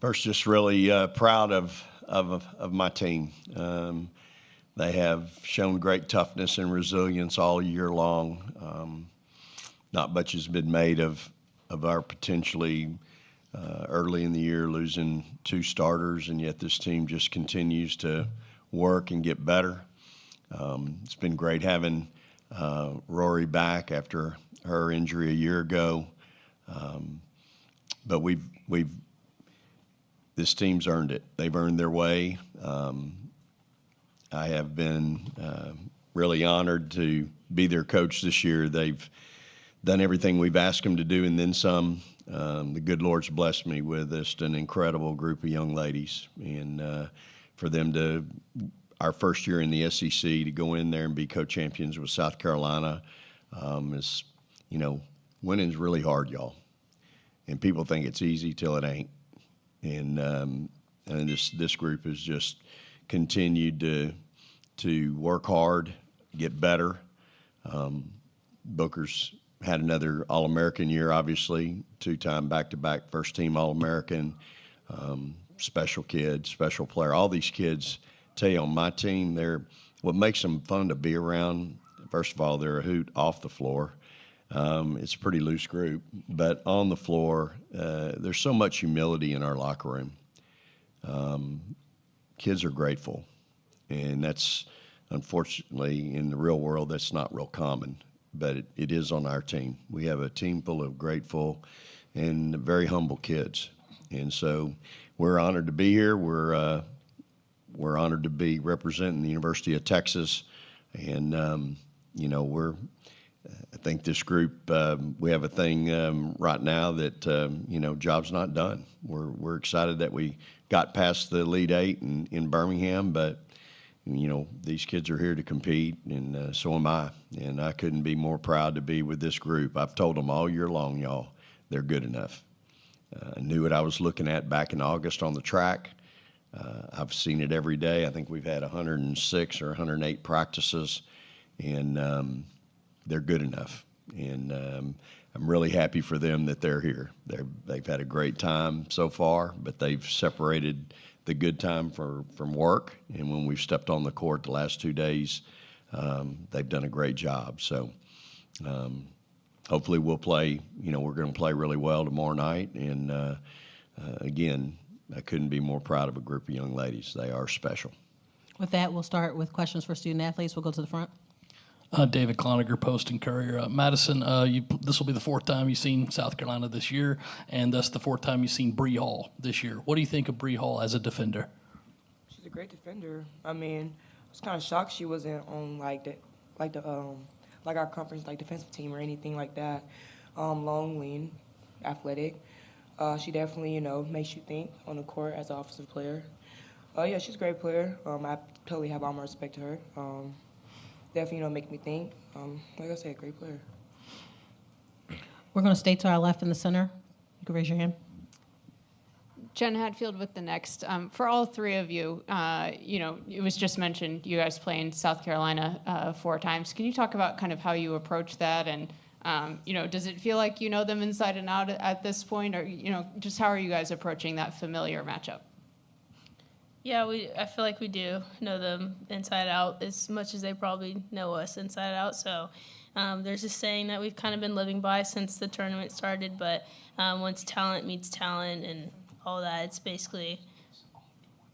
First, just really proud of my team. They have shown great toughness and resilience all year long. Not much has been made of our potentially early in the year losing 2 starters, and yet this team just continues to work and get better. It's been great having Rori back after her injury a year ago. But this team's earned it. They've earned their way. I have been really honored to be their coach this year. They've done everything we've asked them to do and then some. The good Lord's blessed me with just an incredible group of young ladies. And for them to, our first year in the SEC, to go in there and be co-champions with South Carolina is, winning's really hard, y'all. And people think it's easy till it ain't. And this group has just continued to work hard, get better. Booker's had another All-American year, obviously, 2-time back-to-back first-team All-American, special kid, special player. All these kids, tell you, on my team, what makes them fun to be around, first of all, they're a hoot off the floor. It's a pretty loose group, but on the floor, there's so much humility in our locker room. Kids are grateful, and that's, unfortunately, in the real world, that's not real common, but it is on our team. We have a team full of grateful and very humble kids, and so we're honored to be here. We're honored to be representing the University of Texas, and I think this group, we have a thing right now that, job's not done. We're excited that we got past the Elite Eight in Birmingham, but, these kids are here to compete, and so am I. And I couldn't be more proud to be with this group. I've told them all year long, y'all, they're good enough. I knew what I was looking at back in August on the track. I've seen it every day. I think we've had 106 or 108 practices, and they're good enough, and I'm really happy for them that they're here. They've had a great time so far, but they've separated the good time from work, and when we've stepped on the court the last 2 days, they've done a great job. So hopefully we'll play, we're going to play really well tomorrow night, and again, I couldn't be more proud of a group of young ladies. They are special. With that, we'll start with questions for student athletes. We'll go to the front. David Cloninger, Post and Courier. Madison, this will be the 4th time you've seen South Carolina this year, and thus the 4th time you've seen Bree Hall this year. What do you think of Bree Hall as a defender? She's a great defender. I mean, I was kind of shocked she wasn't on like our conference defensive team or anything like that. Long, lean, athletic. She definitely makes you think on the court as an offensive player. Yeah, she's a great player. I totally have all my respect to her. Definitely, make me think. Like I said, great player. We're going to stay to our left in the center. You can raise your hand. Jen Hadfield with the Next. For all 3 of you, it was just mentioned you guys playing South Carolina 4 times. Can you talk about kind of how you approach that, and does it feel like you know them inside and out at this point, or just how are you guys approaching that familiar matchup? Yeah, I feel like we do know them inside out as much as they probably know us inside out. So there's a saying that we've kind of been living by since the tournament started, but once talent meets talent and all that, it's basically,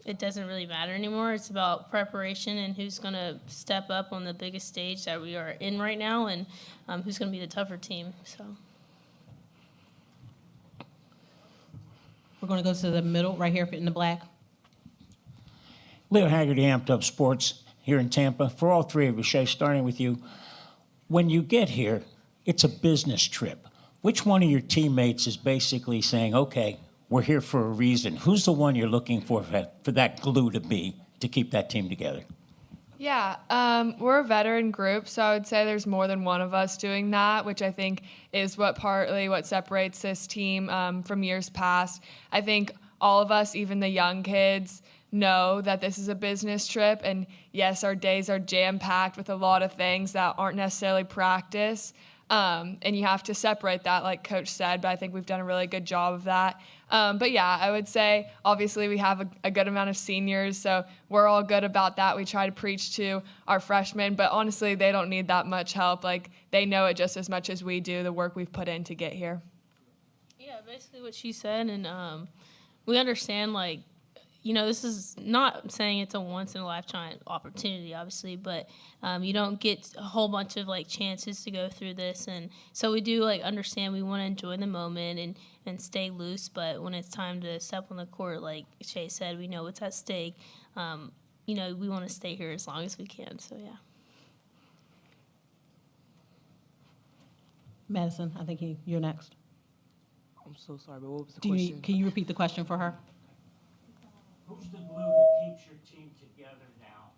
it doesn't really matter anymore. It's about preparation and who's going to step up on the biggest stage that we are in right now, and who's going to be the tougher team. So we're going to go to the middle right here in the black. Leo Haggerty, Amped Up Sports here in Tampa. For all 3 of you, Shay, starting with you, when you get here, it's a business trip. Which one of your teammates is basically saying, okay, we're here for a reason? Who's the one you're looking for that glue to be to keep that team together? Yeah, we're a veteran group, so I would say there's more than one of us doing that, which I think is partly what separates this team from years past. I think all of us, even the young kids, know that this is a business trip, and yes, our days are jam-packed with a lot of things that aren't necessarily practice, And you have to separate that, like Coach said, but I think we've done a really good job of that. But yeah, I would say obviously we have a good amount of seniors, so we're all good about that. We try to preach to our freshmen, but honestly, they don't need that much help. Like, they know it just as much as we do, the work we've put in to get here. Yeah, basically what she said, and we understand, like, you know, this is not saying it's a once-in-a-lifetime opportunity, obviously, but you don't get a whole bunch of, like, chances to go through this. And so we do, like, understand we want to enjoy the moment and stay loose, but when it's time to step on the court, like Shay said, we know what's at stake. You know, we want to stay here as long as we can, so yeah. Madison, I think you're next. I'm so sorry, but what was the question? Can you repeat the question for her? Who's the glue that keeps your team together now?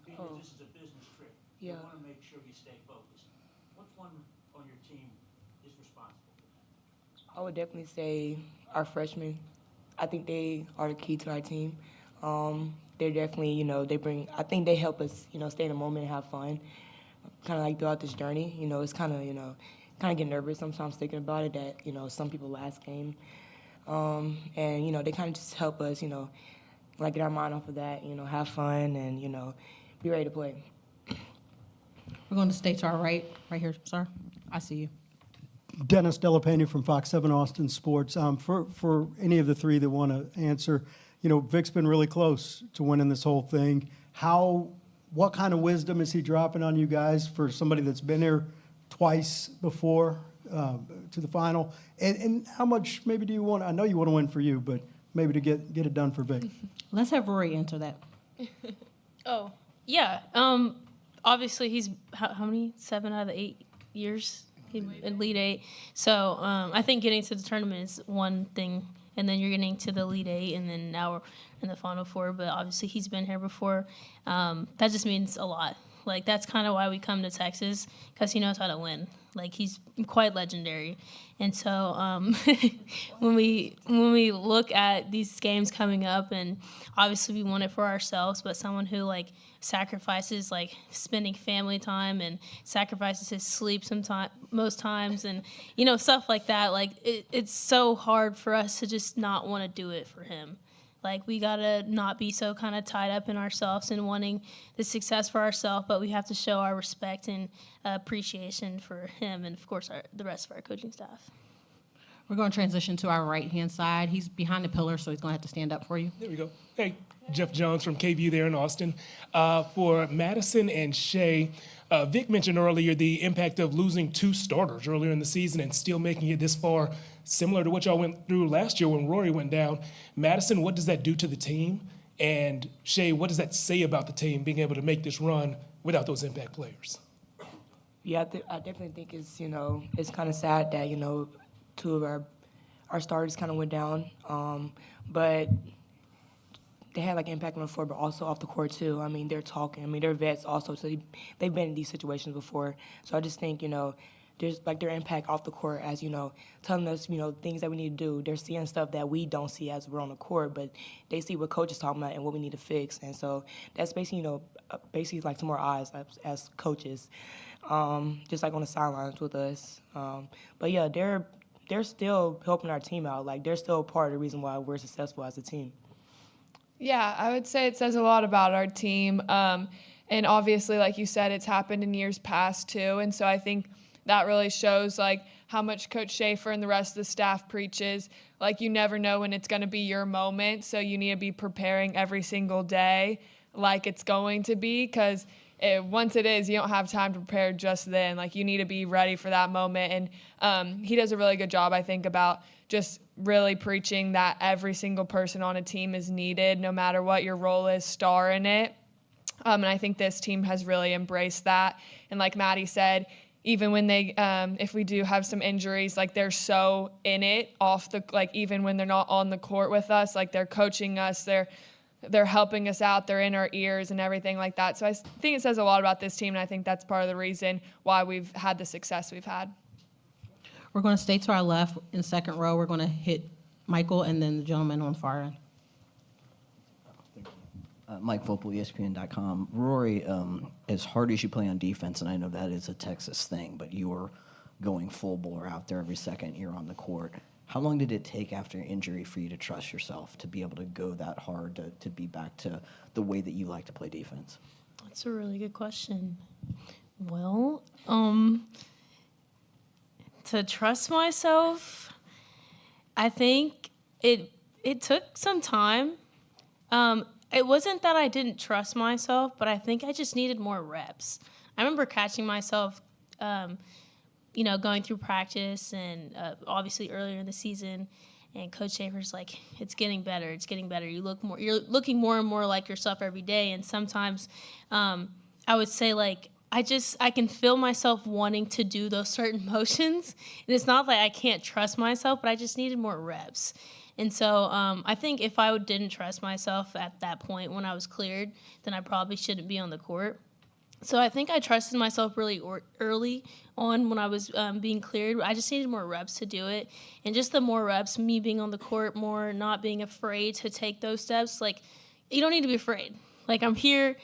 Because this is a business trip. Yeah. You want to make sure you stay focused. Which one on your team is responsible for that? I would definitely say our freshmen. I think they are the key to our team. They're definitely, you know, I think they help us, you know, stay in the moment and have fun. Kind of like throughout this journey, you know, it's kind of, you know, get nervous sometimes thinking about it that, you know, some people last game. And, you know, they kind of just help us, you know, like get our mind off of that, you know, have fun and, you know, be ready to play. We're going to stay to our right here, sir. I see you. Dennis Delapena from Fox 7 Austin Sports. For any of the three that want to answer, you know, Vic's been really close to winning this whole thing. What kind of wisdom is he dropping on you guys for somebody that's been here twice before to the final? And how much maybe do you want? I know you want to win for you, but maybe to get it done for Vic. Let's have Rory answer that. Oh, yeah. Obviously, he's how many? 7 out of the 8 years in Elite 8. So I think getting to the tournament is one thing, and then you're getting to the Elite 8, and then now we're in the Final Four. But obviously, he's been here before. That just means a lot. Like, that's kind of why we come to Texas, because he knows how to win. Like, he's quite legendary. And so when we look at these games coming up, and obviously we want it for ourselves, but someone who, like, sacrifices, like, spending family time and sacrifices his sleep most times and, you know, stuff like that, like, it's so hard for us to just not want to do it for him. Like, we got to not be so kind of tied up in ourselves and wanting the success for ourselves, but we have to show our respect and appreciation for him and, of course, the rest of our coaching staff. We're going to transition to our right-hand side. He's behind the pillar, so he's going to have to stand up for you. There we go. Hey, Jeff Jones from KVU there in Austin. For Madison and Shay, Vic mentioned earlier the impact of losing 2 starters earlier in the season and still making it this far, similar to what y'all went through last year when Rory went down. Madison, what does that do to the team? And Shay, what does that say about the team being able to make this run without those impact players? Yeah, I definitely think it's, you know, it's kind of sad that, you know, 2 of our starters kind of went down. But they had, like, impact on the floor, but also off the court, too. I mean, they're talking. I mean, they're vets also, so they've been in these situations before. So I just think, you know, there's, like, their impact off the court as, you know, telling us, you know, things that we need to do. They're seeing stuff that we don't see as we're on the court, but they see what coach is talking about and what we need to fix. And so that's basically, you know, like some more eyes as coaches, just like on the sidelines with us. But, yeah, they're still helping our team out. Like, they're still part of the reason why we're successful as a team. Yeah, I would say it says a lot about our team. And obviously, like you said, it's happened in years past too. And so I think that really shows like how much Coach Schaefer and the rest of the staff preaches. Like, you never know when it's going to be your moment. So you need to be preparing every single day like it's going to be, because once it is, you don't have time to prepare just then. Like, you need to be ready for that moment. And he does a really good job, I think, about just really preaching that every single person on a team is needed, no matter what your role is, star in it. And I think this team has really embraced that. And like Maddie said, even when they, if we do have some injuries, like, they're so in it even when they're not on the court with us, like, they're coaching us, they're helping us out, they're in our ears and everything like that. So I think it says a lot about this team, and I think that's part of the reason why we've had the success we've had. We're going to stay to our left in second row. We're going to hit Michael and then the gentleman on the far end. Mike Vopel, ESPN.com. Rory, as hard as you play on defense, and I know that is a Texas thing, but your going full bore out there every second you're on the court. How long did it take after injury for you to trust yourself to be able to go that hard, to be back to the way that you like to play defense? That's a really good question. Well, to trust myself, I think it took some time. It wasn't that I didn't trust myself, but I think I just needed more reps. I remember catching myself, going through practice and obviously earlier in the season, and Coach Schaefer's like, "It's getting better. It's getting better. You're looking more and more like yourself every day." And sometimes, I would say like, I can feel myself wanting to do those certain motions, and it's not that I can't trust myself, but I just needed more reps. And so I think if I didn't trust myself at that point when I was cleared, then I probably shouldn't be on the court. So I think I trusted myself really early on when I was being cleared. I just needed more reps to do it. And just the more reps, me being on the court more, not being afraid to take those steps. Like, you don't need to be afraid. Like, I'm here,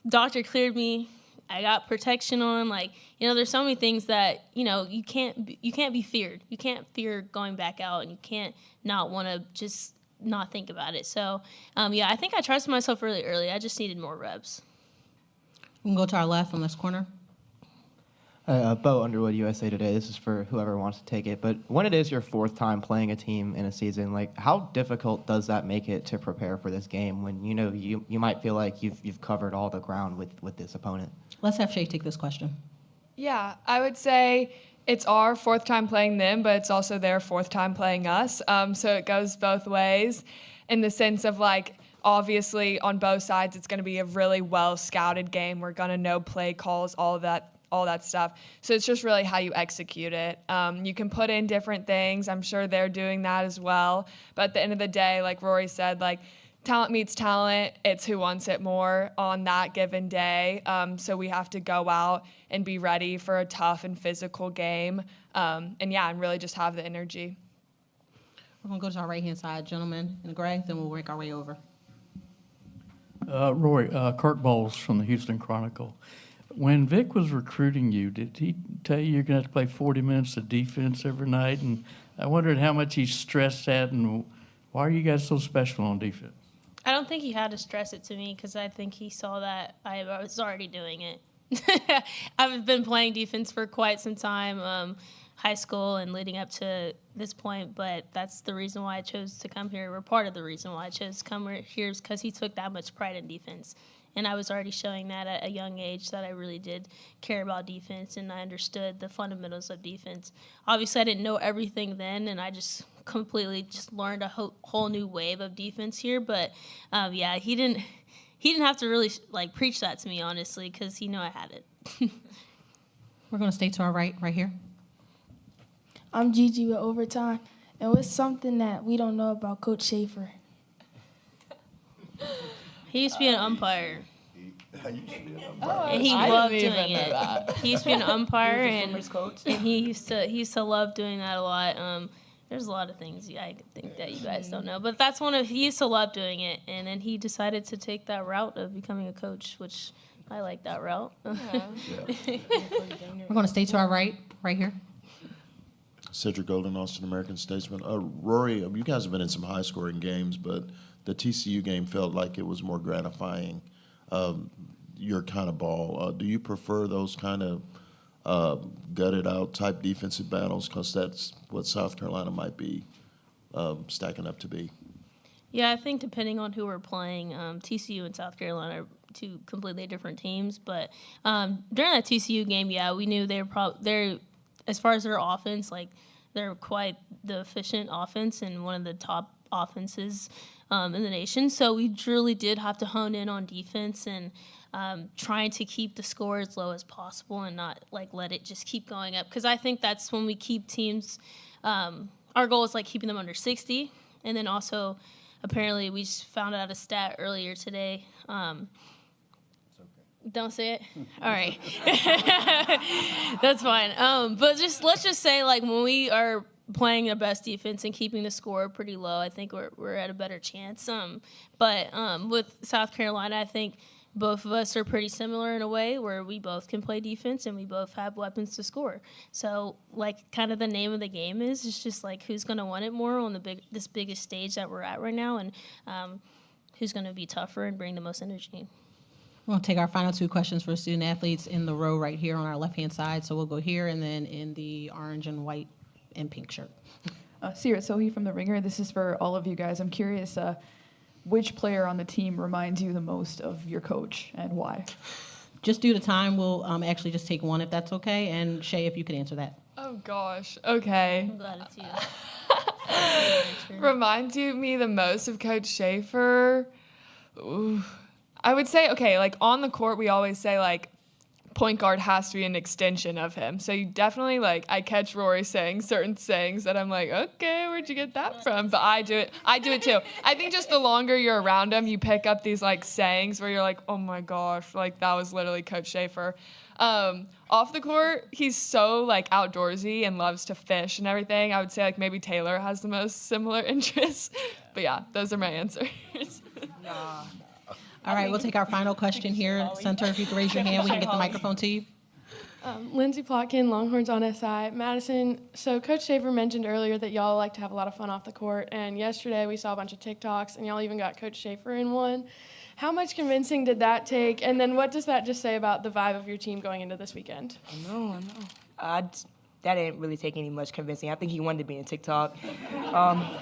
doctor cleared me, I got protection on. Like, there's so many things that, you can't be feared. You can't fear going back out, and you can't not want to just not think about it. So, I think I trusted myself really early. I just needed more reps. We can go to our left on this corner. Bo Underwood, USA Today. This is for whoever wants to take it. But when it is your fourth time playing a team in a season, like, how difficult does that make it to prepare for this game when you might feel like you've covered all the ground with this opponent? Let's have Shay take this question. Yeah, I would say it's our fourth time playing them, but it's also their fourth time playing us. So it goes both ways in the sense of, like, obviously on both sides it's going to be a really well-scouted game. We're going to know play calls, all that stuff. So it's just really how you execute it. You can put in different things. I'm sure they're doing that as well. But at the end of the day, like Rory said, like, talent meets talent. It's who wants it more on that given day. So we have to go out and be ready for a tough and physical game. And really just have the energy. We're going to go to our right-hand side, gentlemen in gray, then we'll work our way over. Rory, Kurt Bowles from the Houston Chronicle. When Vic was recruiting you, did he tell you you're going to have to play 40 minutes of defense every night? And I wondered how much he stressed that, and why are you guys so special on defense? I don't think he had to stress it to me because I think he saw that I was already doing it. I've been playing defense for quite some time, high school and leading up to this point, but that's the reason why I chose to come here, or part of the reason why I chose to come here is because he took that much pride in defense. And I was already showing that at a young age that I really did care about defense, and I understood the fundamentals of defense. Obviously, I didn't know everything then, and I just completely learned a whole new wave of defense here. But, he didn't have to really, preach that to me, honestly, because he knew I had it. We're going to stay to our right here. I'm Gigi with Overtime, and what's something that we don't know about Coach Schaefer? He used to be an umpire. And he loved doing it. That. He used to be an umpire, and coach. he used to love doing that a lot. There's a lot of things I think that you guys don't know, but that's he used to love doing it, and then he decided to take that route of becoming a coach, which I like that route. We're going to stay to our right here. Cedric Golden, Austin American Statesman. Rory, you guys have been in some high-scoring games, but the TCU game felt like it was more gratifying, your kind of ball. Do you prefer those kind of gutted-out type defensive battles? Because that's what South Carolina might be stacking up to be. Yeah, I think depending on who we're playing, TCU and South Carolina are two completely different teams. But during that TCU game, we knew they're as far as their offense, they're quite the efficient offense and one of the top offenses in the nation. So we really did have to hone in on defense and trying to keep the score as low as possible and not let it just keep going up. Because I think that's when we keep teams. Our goal is keeping them under 60, and then also apparently we just found out a stat earlier today. Don't say it? All right. That's fine. But let's just say, when we are playing the best defense and keeping the score pretty low, I think we're at a better chance. But with South Carolina, I think both of us are pretty similar in a way where we both can play defense and we both have weapons to score. So, like, kind of the name of the game is it's just like who's going to want it more on this biggest stage that we're at right now, and who's going to be tougher and bring the most energy. We'll take our final 2 questions for student athletes in the row right here on our left-hand side. So we'll go here and then in the orange and white and pink shirt. Sierra Sohi from The Ringer. This is for all of you guys. I'm curious, which player on the team reminds you the most of your coach and why? Just due to time, we'll actually just take one if that's okay. And Shay, if you could answer that. Oh, gosh. Okay. I'm glad it's you. Reminds me the most of Coach Schaefer? Ooh. I would say, okay, like on the court, we always say like point guard has to be an extension of him. So you definitely I catch Rory saying certain sayings that I'm like, okay, where'd you get that from? But I do it too. I think just the longer you're around him, you pick up these sayings where you're like, oh my gosh, that was literally Coach Schaefer. Off the court, he's so outdoorsy and loves to fish and everything. I would say maybe Taylor has the most similar interests. But yeah, those are my answers. All right, we'll take our final question here. Center, if you could raise your hand, we can get the microphone to you. Lindsay Plotkin, Longhorns on SI. Madison, so Coach Schaefer mentioned earlier that y'all like to have a lot of fun off the court, and yesterday we saw a bunch of TikToks, and y'all even got Coach Schaefer in one. How much convincing did that take, and then what does that just say about the vibe of your team going into this weekend? I know. That didn't really take any much convincing. I think he wanted to be in TikTok.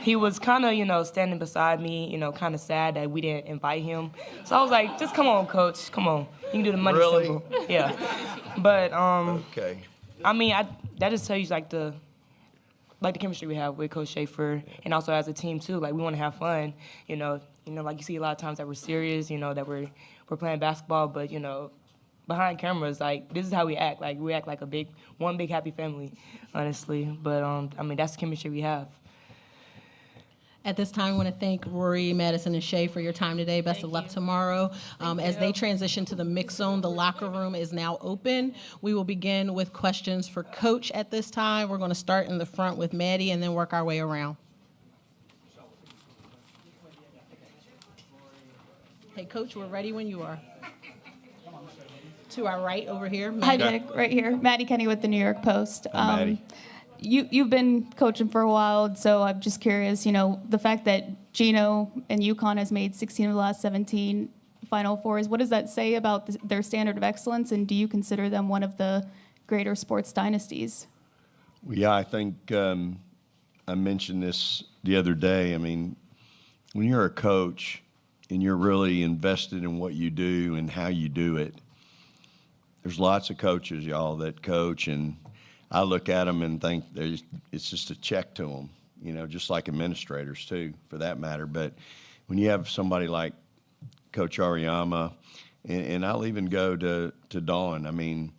He was kind of, standing beside me, kind of sad that we didn't invite him. So I was like, just come on, Coach. Come on. You can do the money symbol. Yeah. But, Okay. I mean, that just tells you, the chemistry we have with Coach Schaefer and also as a team, too. We want to have fun, you you see a lot of times that we're serious, that we're playing basketball, but, behind cameras, this is how we act. We act like one big happy family, honestly. But, that's the chemistry we have. At this time, I want to thank Rory, Madison, and Shay for your time today. Best of luck tomorrow. As they transition to the mix zone, the locker room is now open. We will begin with questions for Coach at this time. We're going to start in the front with Maddie and then work our way around. Hey, Coach, we're ready when you are. To our right over here. Hi, Vic, right here. Maddie Kenny with the New York Post. Hi, Maddie. You've been coaching for a while, so I'm just curious, the fact that Gino and UConn has made 16 of the last 17 Final Fours, what does that say about their standard of excellence, and do you consider them one of the greater sports dynasties? Well, yeah, I think I mentioned this the other day. I mean, when you're a coach and you're really invested in what you do and how you do it, there's lots of coaches, y'all, that coach, and I look at them and think it's just a check to them, just like administrators, too, for that matter. But when you have somebody like Coach Auriemma, and I'll even go to Dawn, I mean,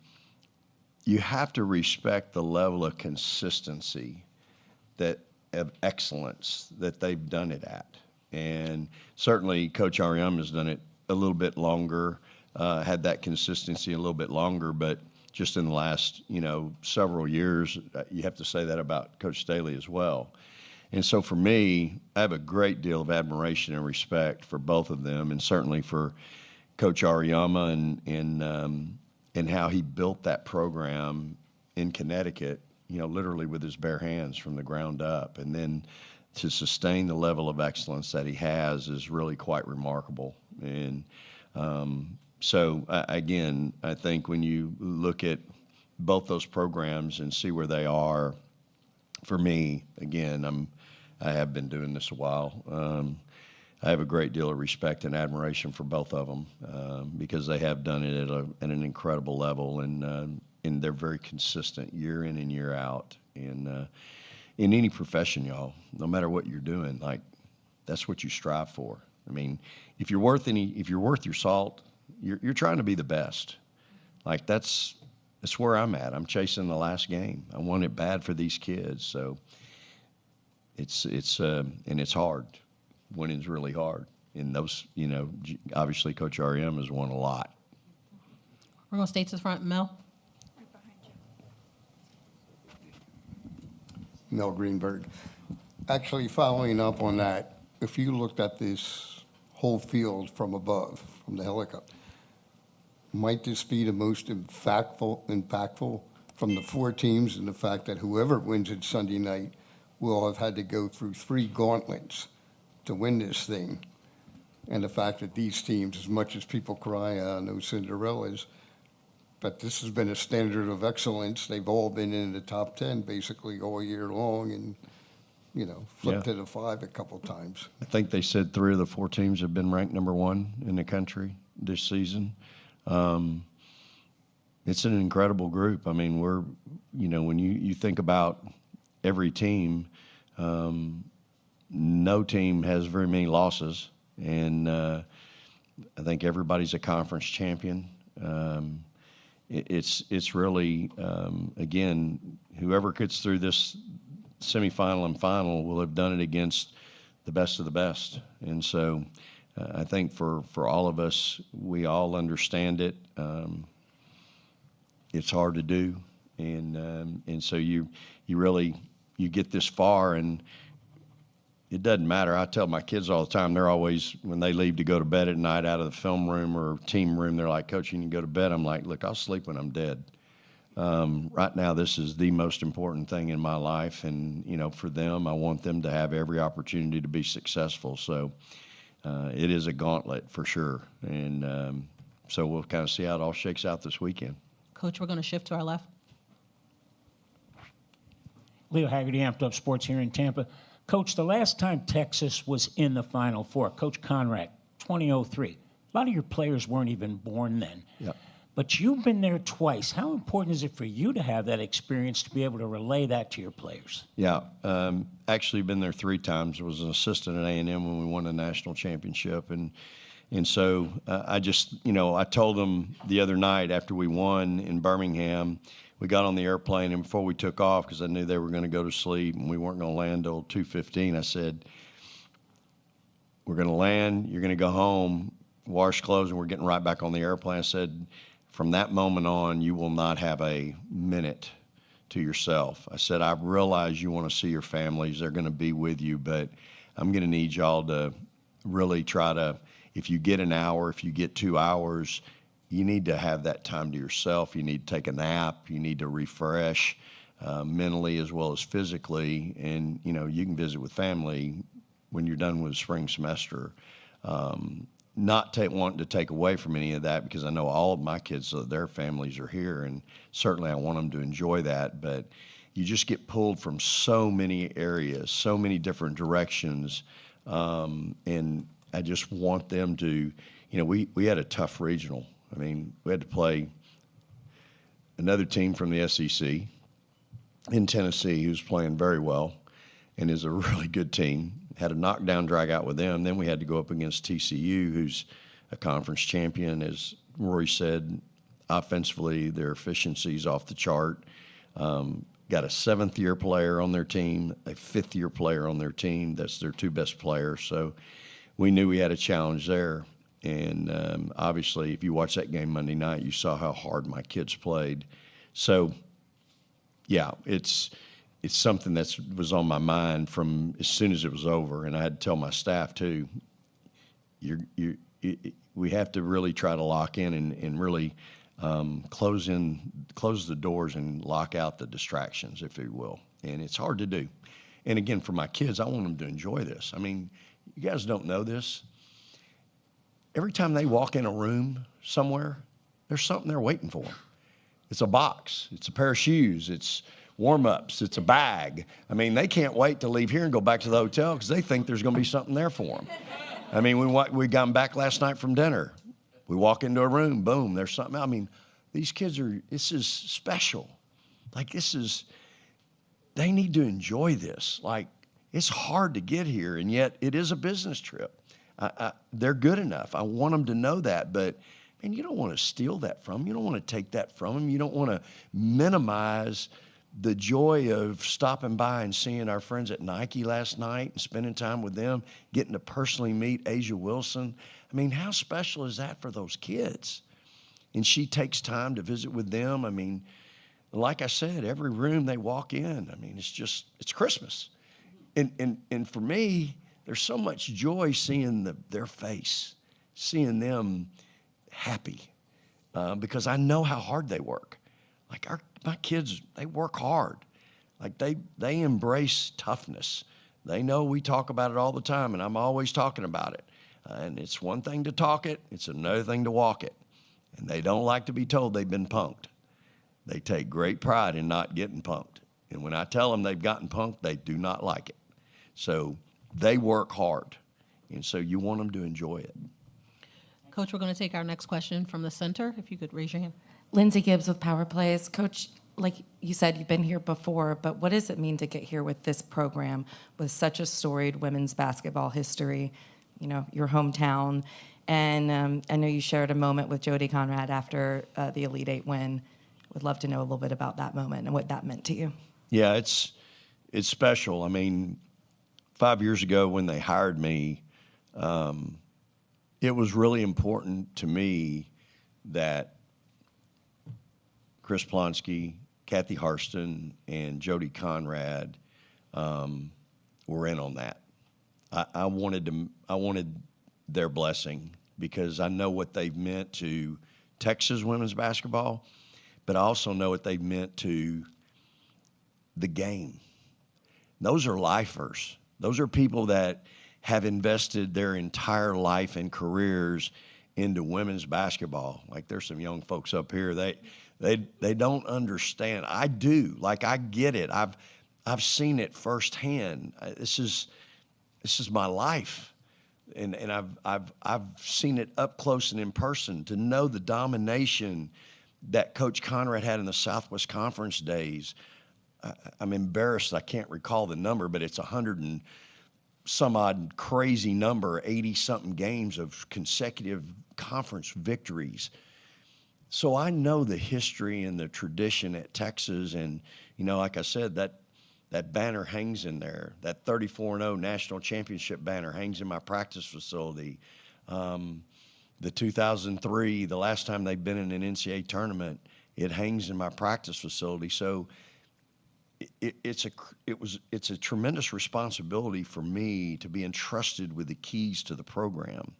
you have to respect the level of consistency of excellence that they've done it at. And certainly Coach Auriemma has done it a little bit longer, had that consistency a little bit longer, but just in the last, several years, you have to say that about Coach Staley as well. And so for me, I have a great deal of admiration and respect for both of them, and certainly for Coach Auriemma and how he built that program in Connecticut, literally with his bare hands from the ground up. And then to sustain the level of excellence that he has is really quite remarkable. And so, again, I think when you look at both those programs and see where they are, for me, again, I have been doing this a while. I have a great deal of respect and admiration for both of them because they have done it at an incredible level, and they're very consistent year in and year out. And in any profession, y'all, no matter what you're doing, that's what you strive for. I mean, if you're worth your salt, you're trying to be the best. That's where I'm at. I'm chasing the last game. I want it bad for these kids. So it's hard. Winning's really hard. And those, obviously Coach Auriemma has won a lot. We're going to stay to the front. Mel? Mel Greenberg. Actually, following up on that, if you looked at this whole field from above, from the helicopter, might this be the most impactful from the 4 teams, and the fact that whoever wins it Sunday night will have had to go through 3 gauntlets to win this thing? And the fact that these teams, as much as people cry, no Cinderellas, but this has been a standard of excellence. They've all been in the top 10 basically all year long, and, you know, flipped to the 5 a couple times. I think they said 3 of the 4 teams have been ranked number 1 in the country this season. It's an incredible group. I mean, we're, you know, when you think about every team, no team has very many losses. And I think everybody's a conference champion. It's really, again, whoever gets through this semifinal and final will have done it against the best of the best. And so I think for all of us, we all understand it. It's hard to do. And so you really get this far, and it doesn't matter. I tell my kids all the time, they're always, when they leave to go to bed at night out of the film room or team room, they're like, Coach, you can go to bed. I'm like, look, I'll sleep when I'm dead. Right now, this is the most important thing in my life. And, you know, for them, I want them to have every opportunity to be successful. So it is a gauntlet for sure. And so we'll kind of see how it all shakes out this weekend. Coach, we're going to shift to our left. Leo Haggerty, Amped Up Sports here in Tampa. Coach, the last time Texas was in the Final Four, Coach Conrad, 2003. A lot of your players weren't even born then. Yep. But you've been there twice. How important is it for you to have that experience to be able to relay that to your players? Yeah, actually been there 3 times. I was an assistant at A&M when we won the national championship. And so I just, you know, I told them the other night after we won in Birmingham, we got on the airplane, and before we took off, because I knew they were going to go to sleep and we weren't going to land till 2:15, I said, we're going to land, you're going to go home, wash clothes, and we're getting right back on the airplane. I said, from that moment on, you will not have a minute to yourself. I said, I realize you want to see your families. They're going to be with you, but I'm going to need y'all to really try to, if you get an hour, if you get 2 hours, you need to have that time to yourself. You need to take a nap. You need to refresh mentally as well as physically. And, you know, you can visit with family when you're done with the spring semester. Not wanting to take away from any of that, because I know all of my kids, their families are here, and certainly I want them to enjoy that. But you just get pulled from so many areas, so many different directions. And I just want them to, you know, we had a tough regional. I mean, we had to play another team from the SEC in Tennessee who's playing very well and is a really good team. Had a knockdown drag out with them. Then we had to go up against TCU, who's a conference champion. As Rory said, offensively, their efficiency's off the chart. Got a 7th-year player on their team, a 5th-year player on their team. That's their 2 best players. So we knew we had a challenge there. And obviously, if you watch that game Monday night, you saw how hard my kids played. So, yeah, it's something that was on my mind from as soon as it was over. And I had to tell my staff, too, we have to really try to lock in and really close the doors and lock out the distractions, if you will. And it's hard to do. And, again, for my kids, I want them to enjoy this. I mean, you guys don't know this. Every time they walk in a room somewhere, there's something they're waiting for. It's a box. It's a pair of shoes. It's warm-ups. It's a bag. I mean, they can't wait to leave here and go back to the hotel because they think there's going to be something there for them. I mean, we got them back last night from dinner. We walk into a room, boom, there's something. I mean, these kids this is special. Like, they need to enjoy this. Like, it's hard to get here, and yet it is a business trip. They're good enough. I want them to know that, but, man, you don't want to steal that from them. You don't want to take that from them. You don't want to minimize the joy of stopping by and seeing our friends at Nike last night and spending time with them, getting to personally meet Asia Wilson. I mean, how special is that for those kids? And she takes time to visit with them. I mean, like I said, every room they walk in, I mean, it's Christmas. And for me, there's so much joy seeing their face, seeing them happy. because I know how hard they work. Like my kids, they work hard. Like they embrace toughness. They know we talk about it all the time, and I'm always talking about it. And it's one thing to talk it, it's another thing to walk it. And they don't like to be told they've been punked. They take great pride in not getting punked. And when I tell them they've gotten punked, they do not like it. So they work hard. And so you want them to enjoy it. Coach, we're going to take our next question from the center. If you could raise your hand. Lindsay Gibbs with Power Plays. Coach, like you said, you've been here before, but what does it mean to get here with this program with such a storied women's basketball history, you know, your hometown? And I know you shared a moment with Jody Conrad after the Elite Eight win. Would love to know a little bit about that moment and what that meant to you. Yeah, it's special. I mean, 5 years ago when they hired me, it was really important to me that Chris Plonsky, Kathy Harston, and Jody Conrad were in on that. I wanted their blessing because I know what they've meant to Texas women's basketball, but I also know what they've meant to the game. Those are lifers. Those are people that have invested their entire life and careers into women's basketball. Like there's some young folks up here, they don't understand. I do. Like I get it. I've seen it firsthand. This is my life. And I've seen it up close and in person. To know the domination that Coach Conrad had in the Southwest Conference days, I'm embarrassed I can't recall the number, but it's 100 and some odd crazy number, 80-something games of consecutive conference victories. So I know the history and the tradition at Texas, and, you know, like I said, that banner hangs in there. That 34-0 national championship banner hangs in my practice facility. The 2003, the last time they've been in an NCAA tournament, it hangs in my practice facility. So it's a tremendous responsibility for me to be entrusted with the keys to the program.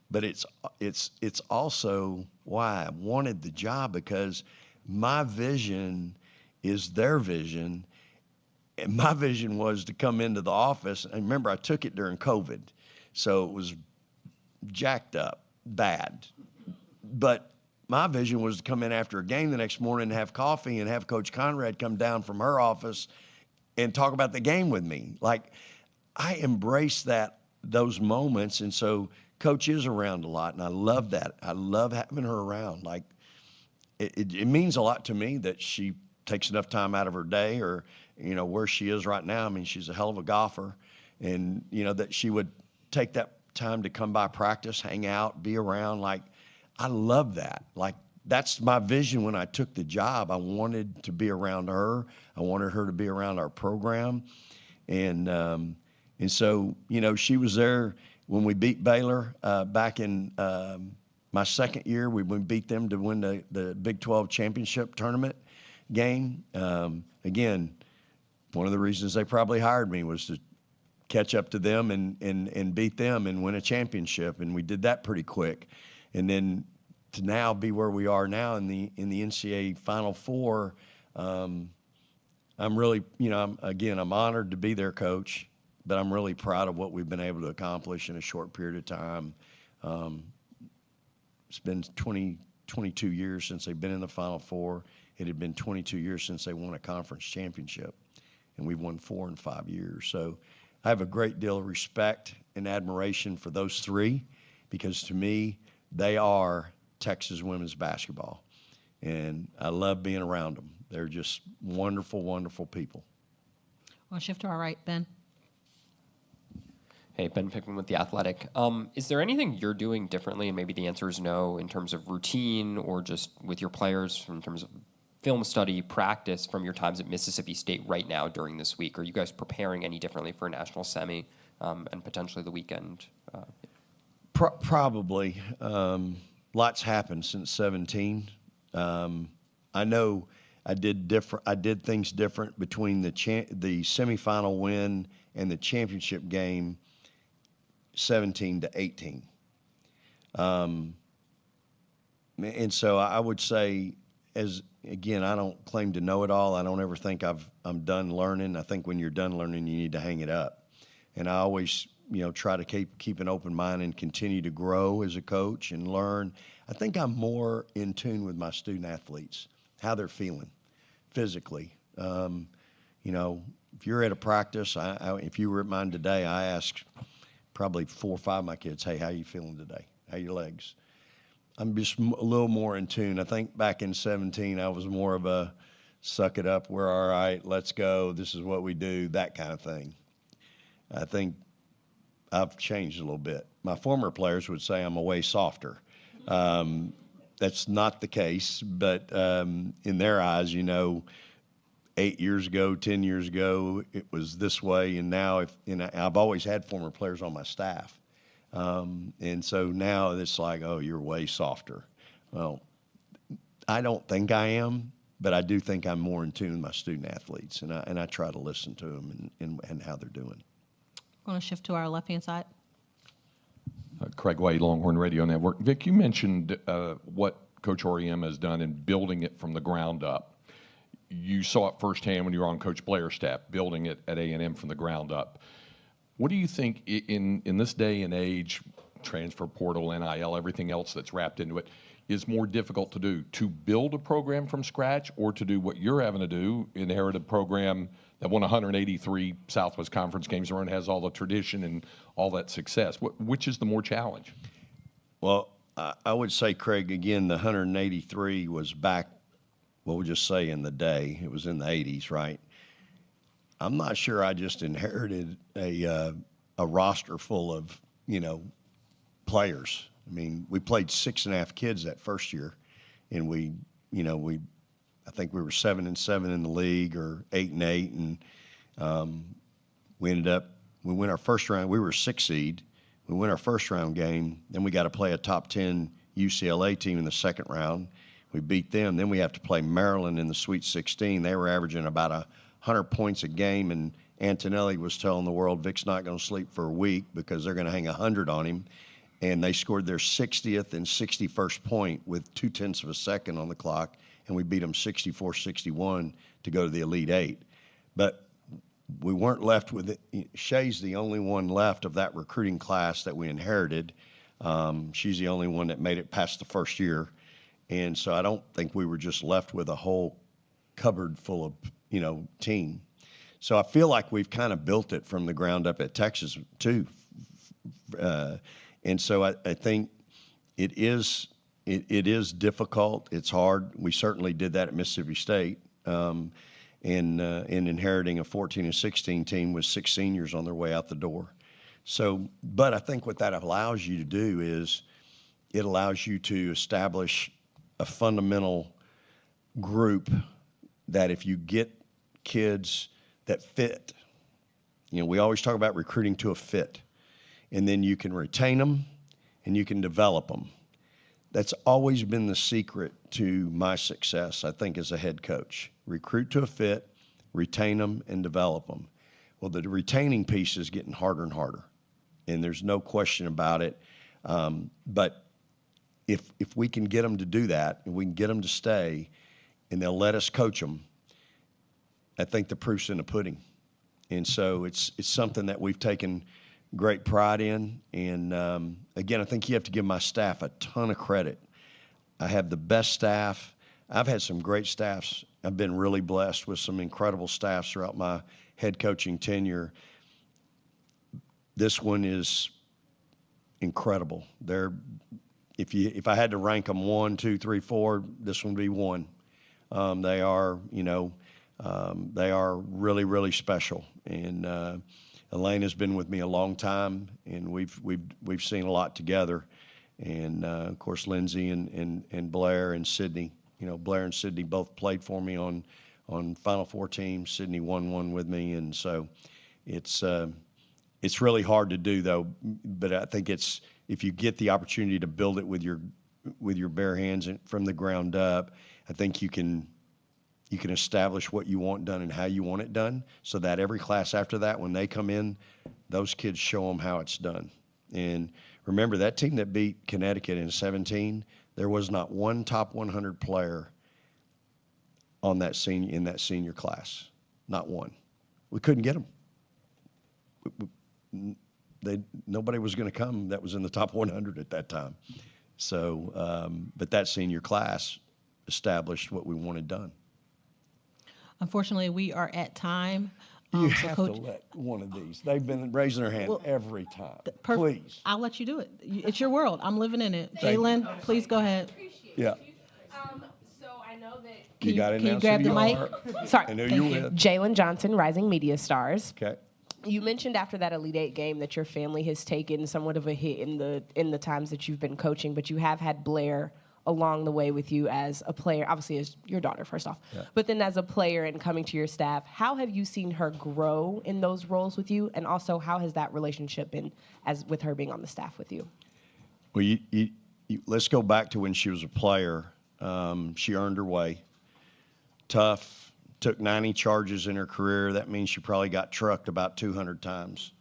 But it's also why I wanted the job, because my vision is their vision. And my vision was to come into the office. And remember, I took it during COVID. So it was jacked up, bad. But my vision was to come in after a game the next morning and have coffee and have Coach Conrad come down from her office and talk about the game with me. Like, I embrace those moments. And so Coach is around a lot, and I love that. I love having her around. Like, it means a lot to me that she takes enough time out of her day, or, you know, where she is right now. I mean, she's a hell of a golfer, and, you know, that she would take that time to come by practice, hang out, be around. Like, I love that. Like, that's my vision when I took the job. I wanted to be around her. I wanted her to be around our program. And so, you know, she was there when we beat Baylor back in my second year. We beat them to win the Big 12 championship tournament game. Again, one of the reasons they probably hired me was to catch up to them and beat them and win a championship. And we did that pretty quick. And then to now be where we are now in the NCAA Final Four, I'm really, you know, I'm honored to be their coach, but I'm really proud of what we've been able to accomplish in a short period of time. It's been 22 years since they've been in the Final Four. It had been 22 years since they won a conference championship, and we've won 4 in 5 years. So I have a great deal of respect and admiration for those three, because to me, they are Texas women's basketball, and I love being around them. They're just wonderful, wonderful people. We'll shift to our right, Ben. Hey, Ben Pickman with The Athletic. Is there anything you're doing differently, and maybe the answer is no, in terms of routine or just with your players in terms of film study, practice from your times at Mississippi State right now during this week? Are you guys preparing any differently for a national semi and potentially the weekend? Probably. Lots happened since 17. I know I did things different between the semifinal win and the championship game, 17 to 18. And so I would say, again, I don't claim to know it all. I don't ever think I'm done learning. I think when you're done learning, you need to hang it up. And I always, try to keep an open mind and continue to grow as a coach and learn. I think I'm more in tune with my student athletes, how they're feeling physically. If you're at a practice, if you were at mine today, I asked probably 4 or 5 of my kids, hey, how you feeling today? How are your legs? I'm just a little more in tune. I think back in 17, I was more of a suck it up, we're all right, let's go, this is what we do, that kind of thing. I think I've changed a little bit. My former players would say I'm a way softer. That's not the case, but in their eyes, 8 years ago, 10 years ago, it was this way, and now I've always had former players on my staff. And so now it's like, oh, you're way softer. Well, I don't think I am, but I do think I'm more in tune with my student athletes, and I try to listen to them and how they're doing. We're going to shift to our left-hand side. Craig White, Longhorn Radio Network. Vic, you mentioned what Coach Auriemma has done in building it from the ground up. You saw it firsthand when you were on Coach Blair's staff, building it at A&M from the ground up. What do you think in this day and age, transfer portal, NIL, everything else that's wrapped into it, is more difficult to do, to build a program from scratch or to do what you're having to do, inherit a program that won 183 Southwest Conference games and has all the tradition and all that success? Which is the more challenge? Well, I would say, Craig, again, the 183 was back, we'll just say in the day. It was in the 80s, right? I'm not sure I just inherited a roster full of, players. I mean, we played 6.5 kids that first year, and I think we were 7-7 in the league, or 8-8, and we win our first round. We were a 6 seed. We win our first round game. Then we got to play a top 10 UCLA team in the second round. We beat them. Then we have to play Maryland in the Sweet 16. They were averaging about 100 points a game, and Antonelli was telling the world Vic's not going to sleep for a week because they're going to hang 100 on him. And they scored their 60th and 61st point with 0.2 of a second on the clock, and we beat them 64-61 to go to the Elite Eight. But we weren't left with it. Shay's the only one left of that recruiting class that we inherited. She's the only one that made it past the first year. And so I don't think we were just left with a whole cupboard full of, team. So I feel like we've kind of built it from the ground up at Texas too. And so I think it is difficult. It's hard. We certainly did that at Mississippi State. In inheriting a 14 and 16 team with 6 seniors on their way out the door. So, but I think what that allows you to do is it allows you to establish a fundamental group that if you get kids that fit, we always talk about recruiting to a fit, and then you can retain them and you can develop them. That's always been the secret to my success, I think, as a head coach. Recruit to a fit, retain them, and develop them. Well, the retaining piece is getting harder and harder, and there's no question about it. But if we can get them to do that, and we can get them to stay, and they'll let us coach them, I think the proof's in the pudding. And so it's something that we've taken great pride in. And again, I think you have to give my staff a ton of credit. I have the best staff. I've had some great staffs. I've been really blessed with some incredible staffs throughout my head coaching tenure. This one is incredible. If I had to rank them 1, 2, 3, 4, this one would be 1. They are really, really special. And Elaine has been with me a long time, and we've seen a lot together. And of course, Lindsay and Blair and Sydney. Blair and Sydney both played for me on Final Four teams. Sydney won one with me, and so it's really hard to do though. But I think if you get the opportunity to build it with your bare hands and from the ground up, I think you can establish what you want done and how you want it done, so that every class after that, when they come in, those kids show them how it's done. And remember that team that beat Connecticut in 17, there was not one top 100 player on that senior class. Not one. We couldn't get them. Nobody was going to come that was in the top 100 at that time. So, but that senior class established what we wanted done. Unfortunately, we are at time. You So have Coach, to let one of these. They've been raising their hand every time. Please. I'll let you do it. It's your world. I'm living in it. Thank you. Jalen, please go ahead. Yeah. So I know that. You got to can you announce grab who the you mic? are. Sorry. And who you're with. Jalen Johnson, Rising Media Stars. Okay. You mentioned after that Elite Eight game that your family has taken somewhat of a hit in the times that you've been coaching, but you have had Blair along the way with you as a player, obviously as your daughter first off, but then as a player and coming to your staff. How have you seen her grow in those roles with you, and also how has that relationship been as with her being on the staff with you? Well, let's go back to when she was a player. She earned her way. Tough, took 90 charges in her career. That means she probably got trucked about 200 times.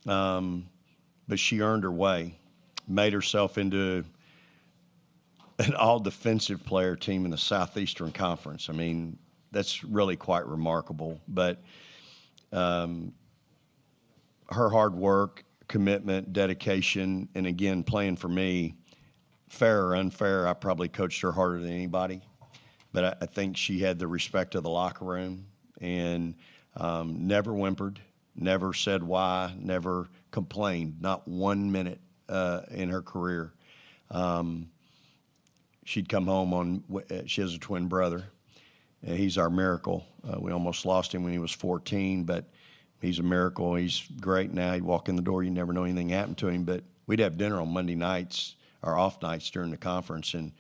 But she earned her way, made herself into an all-defensive player team in the Southeastern Conference. I mean, that's really quite remarkable. But her hard work, commitment, dedication, and again, playing for me, fair or unfair, I probably coached her harder than anybody. But I think she had the respect of the locker room and never whimpered, never said why, never complained, not 1 minute in her career. She'd come home she has a twin brother. He's our miracle. We almost lost him when he was 14, but he's a miracle. He's great now. He'd walk in the door, you never know anything happened to him. But we'd have dinner on Monday nights, or off nights during the conference, and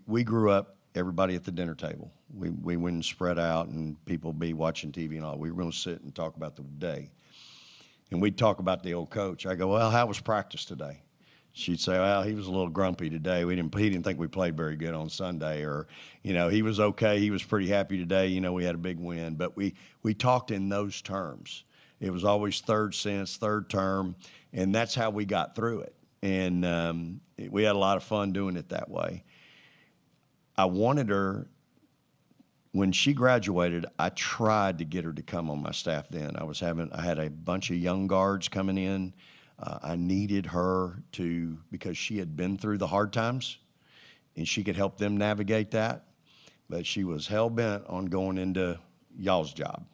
we grew up, everybody at the dinner table. We wouldn't spread out and people be watching TV and all. We were going to sit and talk about the day. And we'd talk about the old coach. I go, well, how was practice today? She'd say, well, he was a little grumpy today. He didn't think we played very good on Sunday. Or, he was okay. He was pretty happy today. We had a big win. But we talked in those terms. It was always third sense, third term, and that's how we got through it. And we had a lot of fun doing it that way. I wanted her, when she graduated, I tried to get her to come on my staff then. I had a bunch of young guards coming in. I needed her because she had been through the hard times and she could help them navigate that. But she was hell-bent on going into y'all's job.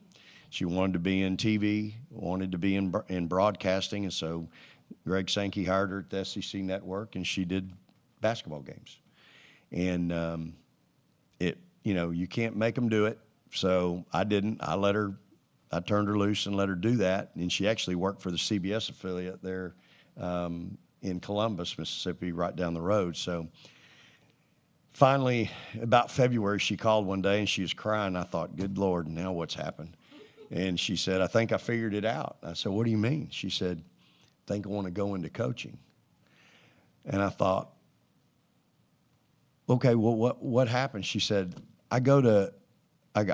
She wanted to be in TV, wanted to be in broadcasting, and so Greg Sankey hired her at the SEC Network, and she did basketball games. And you can't make them do it, so I didn't. I turned her loose and let her do that, and she actually worked for the CBS affiliate there in Columbus, Mississippi, right down the road. So finally, about February, she called one day, and she was crying. I thought, good Lord, now what's happened? And she said, I think I figured it out. I said, what do you mean? She said, I think I want to go into coaching. And I thought, okay, well, what happened? She said, I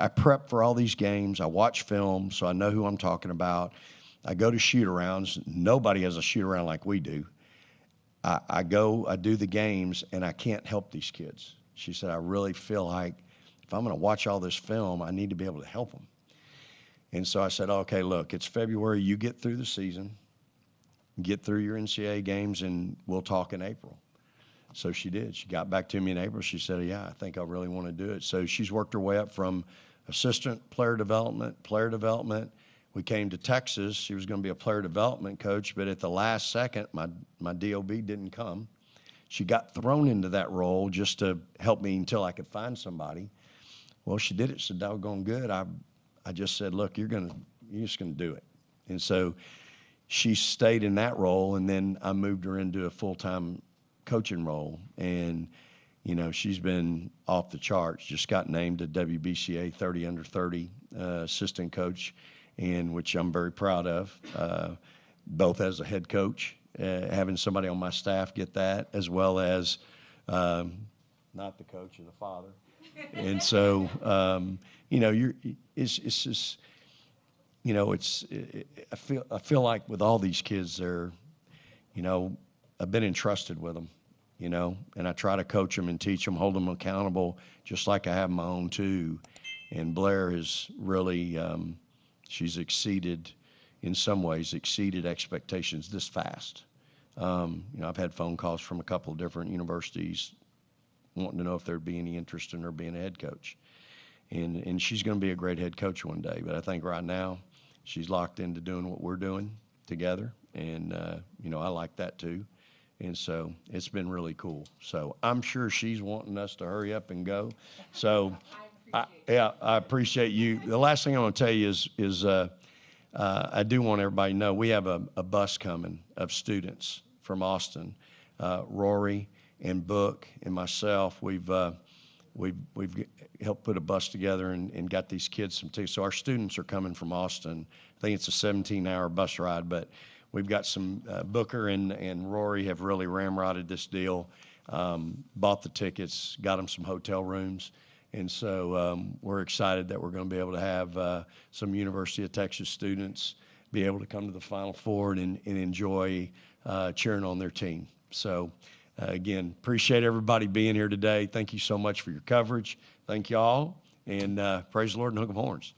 prep for all these games. I watch film, so I know who I'm talking about. I go to shoot-arounds. Nobody has a shoot-around like we do. I do the games, and I can't help these kids. She said, I really feel like if I'm going to watch all this film, I need to be able to help them. And so I said, okay, look, it's February. You get through the season, get through your NCAA games, and we'll talk in April. So she did. She got back to me in April. She said, yeah, I think I really want to do it. So she's worked her way up from assistant player development. We came to Texas. She was going to be a player development coach, but at the last second, my DOB didn't come. She got thrown into that role just to help me until I could find somebody. Well, she did it so doggone good. I just said, look, you're just going to do it. And so she stayed in that role, and then I moved her into a full-time coaching role. And, she's been off the charts, just got named a WBCA 30 under 30 assistant coach, and which I'm very proud of, both as a head coach, having somebody on my staff get that, as well as not the coach or the father. And so, it's just, I feel like with all these kids, you know, I've been entrusted with them, you know, and I try to coach them and teach them, hold them accountable, just like I have my own too. And Blair has really, she's exceeded, in some ways, exceeded expectations this fast. You know, I've had phone calls from a couple of different universities wanting to know if there'd be any interest in her being a head coach. And she's going to be a great head coach one day. But I think right now she's locked into doing what we're doing together. And, you know, I like that too. And so it's been really cool. So I'm sure she's wanting us to hurry up and go. So, I appreciate you. The last thing I want to tell you is I do want everybody to know we have a bus coming of students from Austin. Rory and Book and myself, we've helped put a bus together and got these kids some tickets. So our students are coming from Austin. I think it's a 17-hour bus ride, but we've got some, Booker and Rory have really ramrodded this deal, bought the tickets, got them some hotel rooms. And so we're excited that we're going to be able to have some University of Texas students be able to come to the Final Four and enjoy cheering on their team. So, again, appreciate everybody being here today. Thank you so much for your coverage. Thank you all, and praise the Lord and hook 'em horns.